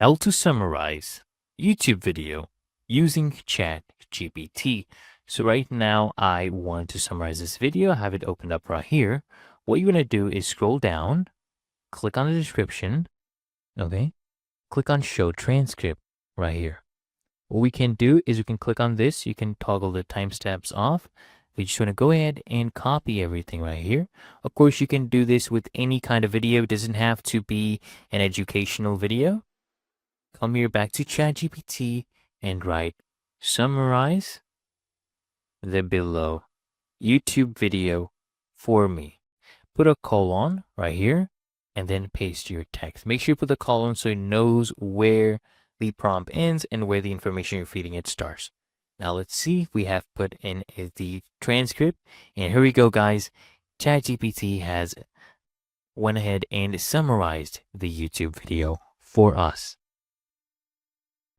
How to summarize YouTube video using ChatGPT. So right now I want to summarize this video. I have it opened up right here. What you're going to do is scroll down, click on the description, okay? Click on show transcript right here. What we can do is we can click on this. You can toggle the timestamps off. We just want to go ahead and copy everything right here. Of course, you can do this with any kind of video. It doesn't have to be an educational video. Come here back to ChatGPT and write summarize the below YouTube video for me. Put a colon right here and then paste your text. Make sure you put the colon so it knows where the prompt ends and where the information you're feeding it starts. Now let's see. We have put in the transcript, and here we go, guys. ChatGPT has went ahead and summarized the YouTube video for us.